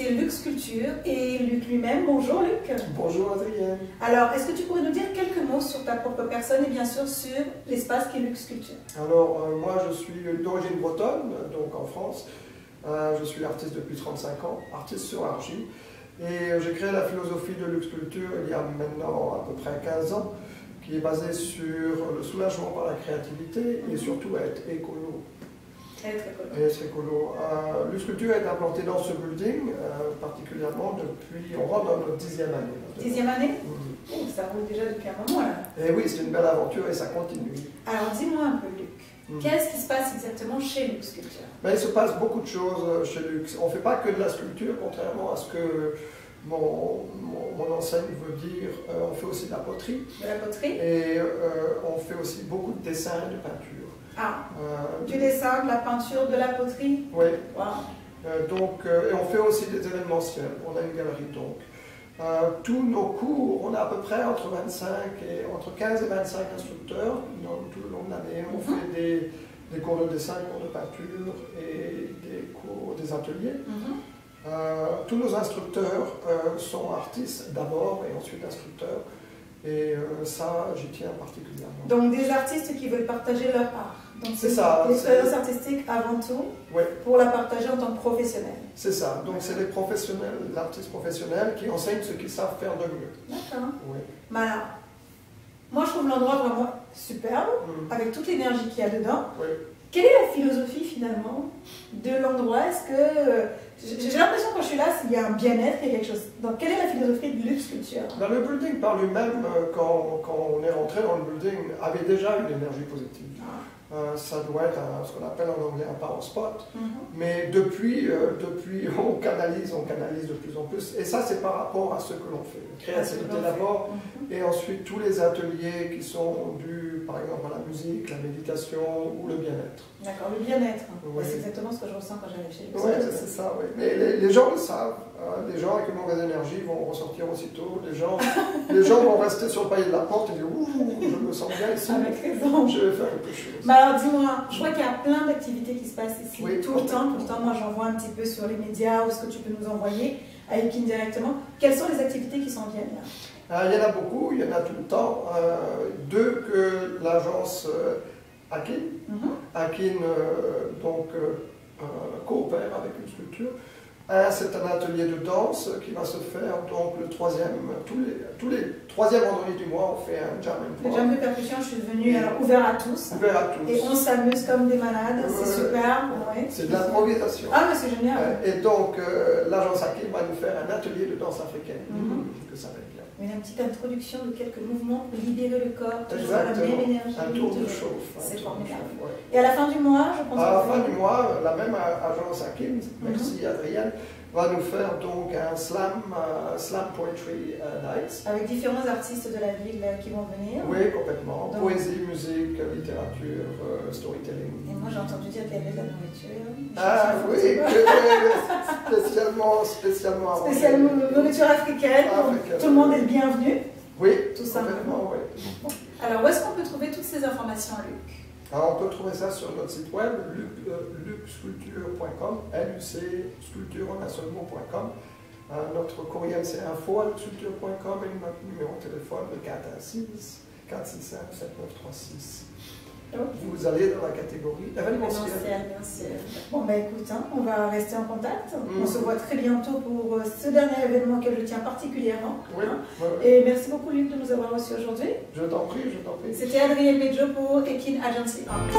visiter Luc Sculpture et Luc lui-même. Bonjour Luc. Bonjour Adrienne. Alors, est-ce que tu pourrais nous dire quelques mots sur ta propre personne et bien sûr sur l'espace qui est Luc Sculpture? Alors, moi je suis d'origine bretonne, donc en France. Je suis artiste depuis 35 ans, artiste sur argile. Et j'ai créé la philosophie de Luc Sculpture il y a maintenant à peu près 15 ans, qui est basée sur le soulagement par la créativité et surtout être écolo. Être écolo. Luc Sculpture est implanté dans ce building, particulièrement depuis, on rentre dans notre 10e année. 10e année? Oh, ça roule déjà depuis un moment là. Et oui, c'est une belle aventure et ça continue. Alors dis-moi un peu Luc, qu'est-ce qui se passe exactement chez Luc Sculpture? Il se passe beaucoup de choses chez Luc. On ne fait pas que de la sculpture, contrairement à ce que mon enseigne veut dire. On fait aussi de la poterie. De la poterie? Et on fait aussi beaucoup de dessins et de peinture. Ah, du dessin, de la peinture, de la poterie? Oui. Wow. Et on fait aussi des événementiels. On a une galerie donc. Tous nos cours, on a à peu près entre 15 et 25 instructeurs tout le long de l'année. On fait des cours de dessin, cours de peinture et des ateliers. Tous nos instructeurs sont artistes d'abord et ensuite instructeurs. Et ça, j'y tiens particulièrement. Donc des artistes qui veulent partager leur art. C'est ça. L'expérience artistique avant tout, oui, pour la partager en tant que professionnel. C'est ça. Donc c'est les professionnels, les artistes professionnels qui enseignent ce qu'ils savent faire de mieux. D'accord. Oui. Alors, moi je trouve l'endroit vraiment superbe, avec toute l'énergie qu'il y a dedans. Oui. Quelle est la philosophie finalement de l'endroit? Est-ce que j'ai l'impression quand je suis là, il y a un bien-être, il y a quelque chose. Donc quelle est la philosophie de Luc Sculpture? Dans le building par lui-même, quand on est rentré dans le building, avait déjà une énergie positive. Ça doit être ce qu'on appelle en anglais un power spot. Mais depuis on canalise de plus en plus. Et ça, c'est par rapport à ce que l'on fait. Créativité d'abord, et ensuite tous les ateliers qui sont dus, par exemple, à la musique, la méditation ou le bien-être. D'accord, le bien-être. Oui. C'est exactement ce que je ressens quand j'arrive chez Luc. Oui, c'est ça, oui. Mais les gens le savent. Les gens avec une mauvaise énergie vont ressortir aussitôt. Les gens vont rester sur le palier de la porte et dire « Ouh, je me sens bien ici, avec raison. Je vais faire quelque chose. » Alors dis-moi, je vois qu'il y a plein d'activités qui se passent ici, oui, tout le temps. Moi j'en vois un petit peu sur les médias ou ce que tu peux nous envoyer à Ekin directement. Quelles sont les activités qui s'en viennent là? Il y en a beaucoup, il y en a tout le temps. Deux que l'agence Akin, coopère avec une structure. C'est un atelier de danse qui va se faire donc le tous les troisième vendredis du mois, on fait un jam and Le jam de percussion, je suis venue, alors ouvert à tous. Ouvert à tous. Et on s'amuse comme des malades, c'est super. Ouais. C'est de l'improvisation. Ah mais c'est génial. Et donc l'agence Akin va nous faire un atelier de danse africaine, que ça va être bien. Une petite introduction de quelques mouvements pour libérer le corps, toujours la Exactement. même énergie. Un tour de chauffe. C'est formidable. Ouais. Et à la fin du mois, je pense. À la fin du mois, la même agence Akin, merci Adrienne, va nous faire donc un slam poetry night. Avec différents artistes de la ville qui vont venir. Oui, complètement. Donc, poésie, musique, littérature, storytelling. Et moi j'ai entendu dire qu'il y avait de la nourriture. Ah oui, spécialement nourriture africaine, tout le monde est le bienvenu. Oui, tout simplement. Oui. Alors où est-ce qu'on peut trouver toutes ces informations, Luc? Alors, on peut trouver ça sur notre site web, lucsculpture.com, lucsculpture.com. Notre courriel c'est info@lucsculpture.com et notre numéro de téléphone le 416 465 7936. Vous allez dans la catégorie événementielle. Bien sûr. Bon, bah écoute, on va rester en contact. On se voit très bientôt pour ce dernier événement que je tiens particulièrement. Oui, Et merci beaucoup, Luc, de nous avoir reçus aujourd'hui. Je t'en prie, je t'en prie. C'était Adrienne Medjo pour Ekin Agency Art.